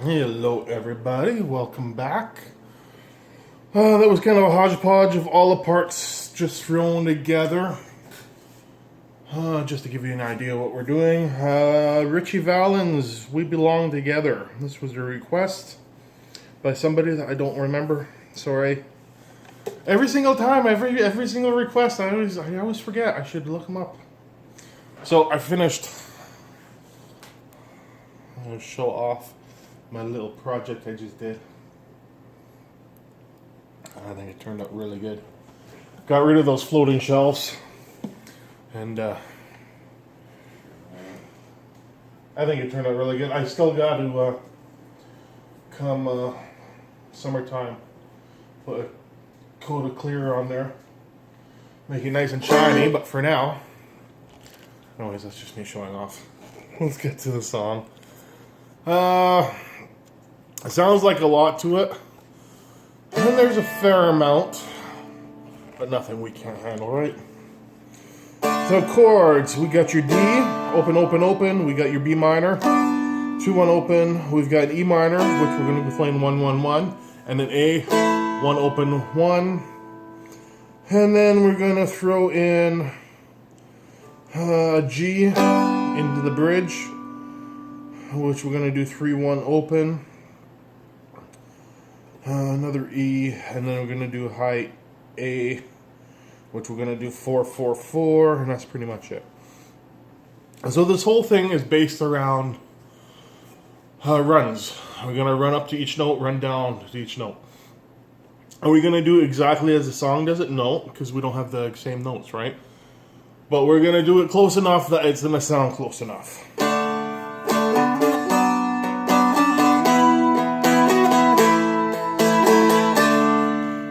Hello everybody, welcome back. That was kind of a hodgepodge of all the parts just thrown together. Just to give you an idea of what we're doing. Richie Valens, We Belong Together. This was a request by somebody that I don't remember. Sorry. Every single time, every single request, I always forget. I should look them up. So I finished. I'm going to show off my little project I just did. I think it turned out really good. Got rid of those floating shelves. And I think it turned out really good. I still got to come summertime put a coat of clear on there. Make it nice and shiny, but for now. Anyways, that's just me showing off. Let's get to the song. It sounds like a lot to it. And there's a fair amount. But nothing we can't handle, right? So chords, we got your D, open, open, open. We got your B minor, 2-1 open. We've got E minor, which we're going to be playing 1-1-1. And then A, 1 open, 1. And then we're going to throw in G into the bridge, which we're going to do 3-1 open. Another E, and then we're going to do high A, which we're going to do 4-4-4, and that's pretty much it. So this whole thing is based around runs. We're going to run up to each note, run down to each note. Are we going to do exactly as the song does it? No, because we don't have the same notes, right? But we're going to do it close enough that it's going to sound close enough.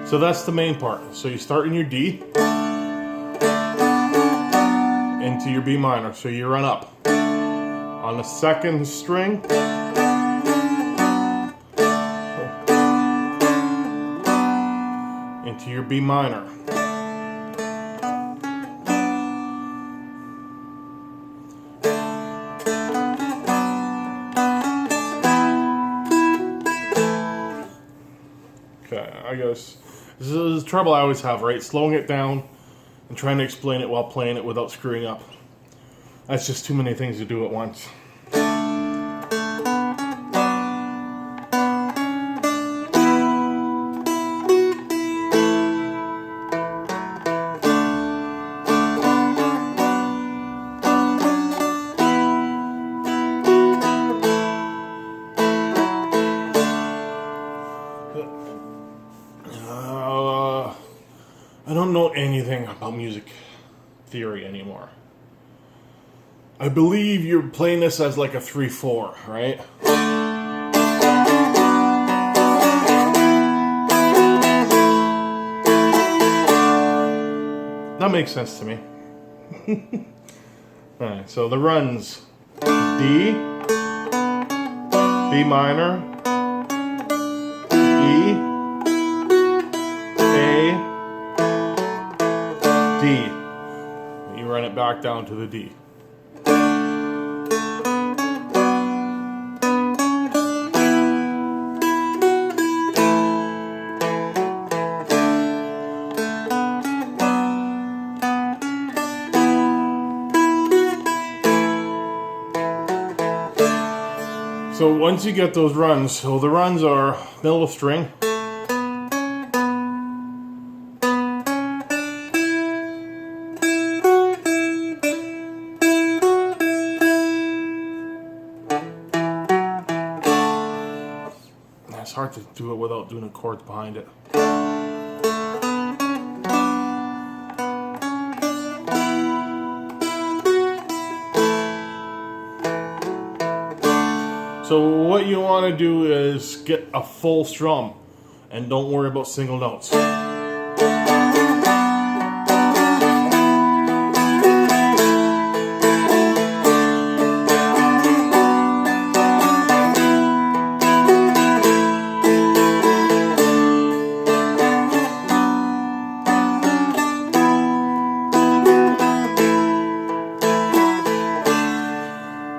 So that's the main part. So you start in your D into your B minor. So you run up on the second string into your B minor. Okay, I guess. This is the trouble I always have, right? Slowing it down and trying to explain it while playing it without screwing up. That's just too many things to do at once. I don't know anything about music theory anymore. I believe you're playing this as like a 3-4, right? That makes sense to me. Alright, so the runs. D, B minor, E, A, D. You run it back down to the D. So once you get those runs, so the runs are middle of string, it's hard to do it without doing the chords behind it. So what you want to do is get a full strum and don't worry about single notes.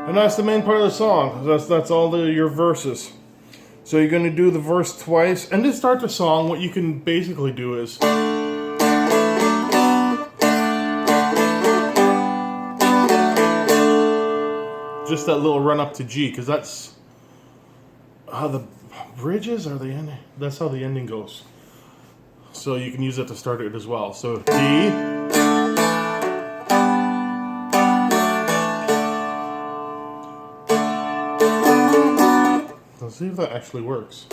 And that's the main part of the song. That's all your verses. So you're going to do the verse twice, and to start the song, what you can basically do is just that little run up to G, because that's how the bridges are the ending. That's how the ending goes. So you can use that to start it as well. So D. Let's see if that actually works.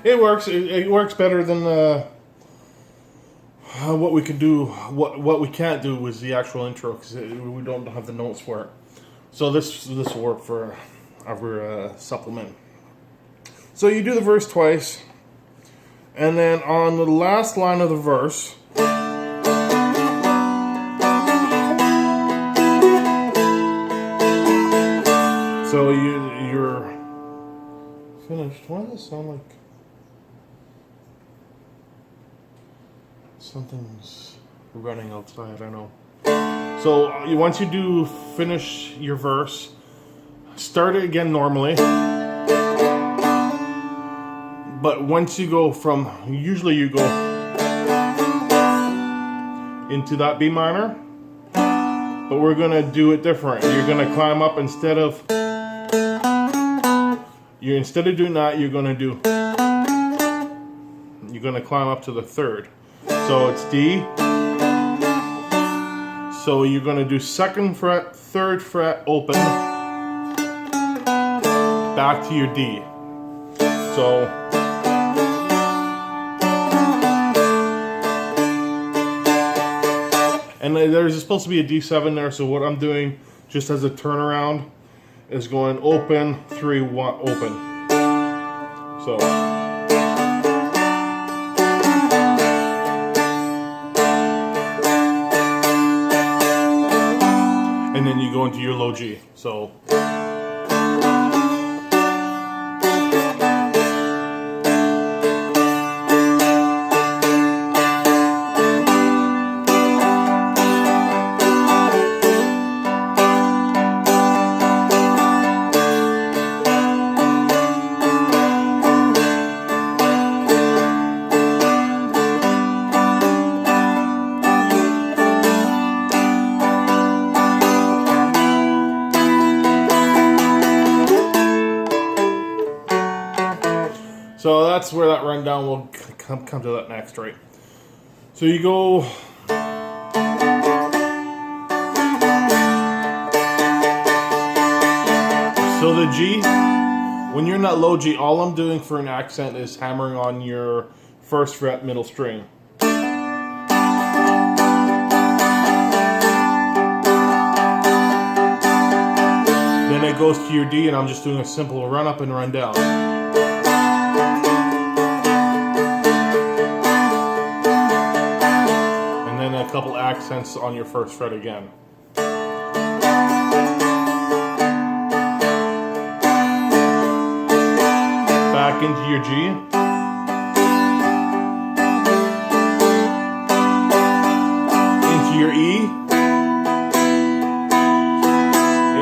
It works. It works better than what we could do. What we can't do was the actual intro, because we don't have the notes for it. So this will work for our supplement. So you do the verse twice. And then on the last line of the verse, so you're finished. Why does it sound like something's running outside? I know. So once you do finish your verse, start it again normally. But once you go from, usually you go into that B minor, but we're gonna do it different. You're gonna climb up instead of doing that, you're gonna climb up to the third. So it's D. So you're gonna do 2nd fret, 3rd fret open, back to your D. So and there's supposed to be a D7 there, so what I'm doing, just as a turnaround, is going open, 3, 1, open. So. And then you go into your low G. So. So that's where that rundown will come to that next, right? So you go. So the G, when you're in that low G, all I'm doing for an accent is hammering on your 1st fret middle string. Then it goes to your D, and I'm just doing a simple run up and run down. A couple accents on your 1st fret again. Back into your G. Into your E.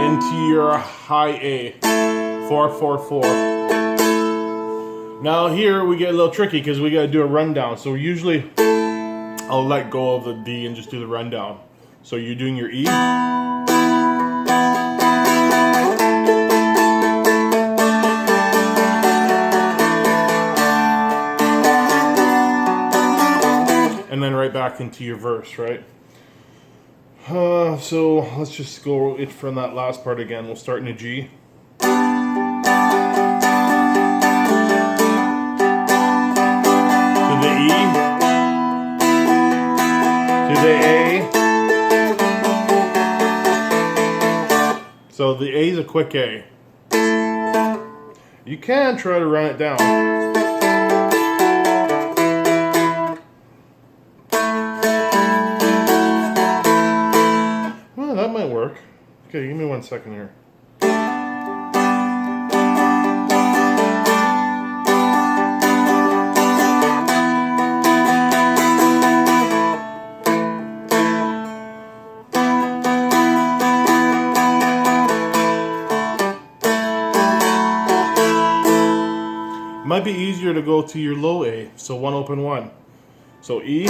Into your high A. 4, 4, 4. Now here we get a little tricky because we got to do a rundown. So usually I'll let go of the D and just do the rundown. So you're doing your E. And then right back into your verse, right? So let's just go it from that last part again. We'll start in a G. To the E. The A. So the A is a quick A. You can try to run it down. Well, that might work. Okay, give me 1 second here. might be easier to go to your low A. So 1 open 1. So E.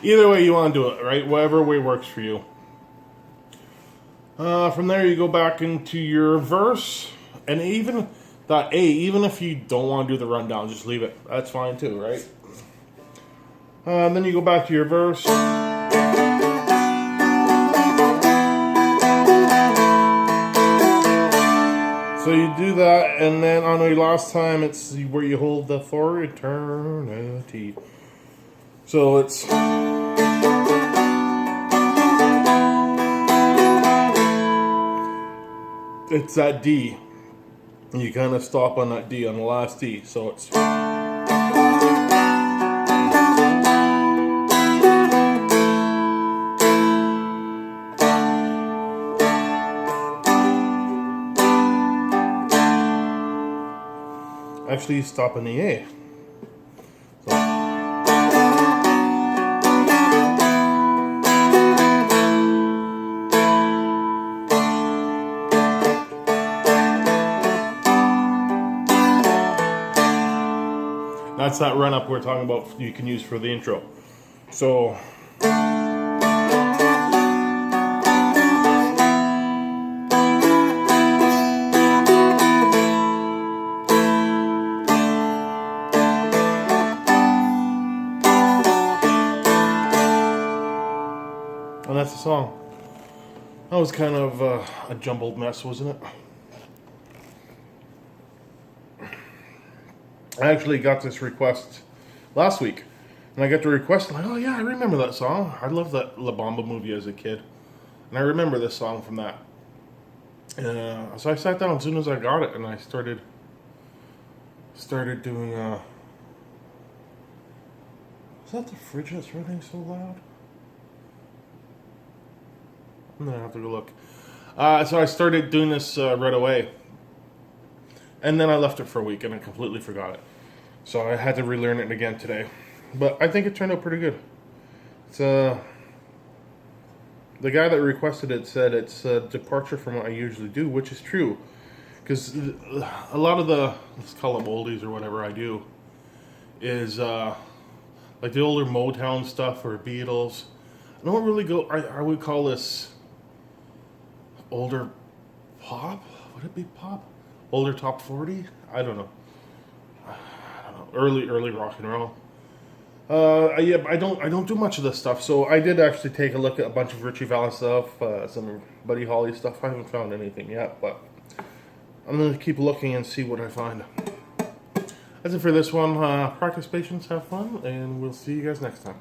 Either way you want to do it, right? Whatever way works for you. From there you go back into your verse. And even that A, even if you don't want to do the rundown, just leave it. That's fine too, right? Then you go back to your verse. So you do that, and then on your last time, it's where you hold the for eternity. So it's... It's that D. And you kind of stop on that D, on the last D. So it's... Actually, you stop in the A. So. That's that run up we're talking about you can use for the intro. So and that's the song. That was kind of a jumbled mess, wasn't it? I actually got this request last week, and I got the request, like, oh yeah, I remember that song. I loved that La Bamba movie as a kid, and I remember this song from that. So I sat down as soon as I got it, and I started doing. Is that the fridge that's running so loud? I'm gonna have to go look. So I started doing this right away. And then I left it for a week and I completely forgot it. So I had to relearn it again today. But I think it turned out pretty good. It's the guy that requested it said it's a departure from what I usually do, which is true. Because a lot of the, let's call them oldies or whatever I do, is like the older Motown stuff or Beatles. I don't really go, I would call this older pop? Would it be pop? Older top 40? I don't know. Early rock and roll. Yeah, I don't do much of this stuff. So I did actually take a look at a bunch of Richie Valens stuff, some Buddy Holly stuff. I haven't found anything yet, but I'm gonna keep looking and see what I find. That's it for this one. Practice patience, have fun, and we'll see you guys next time.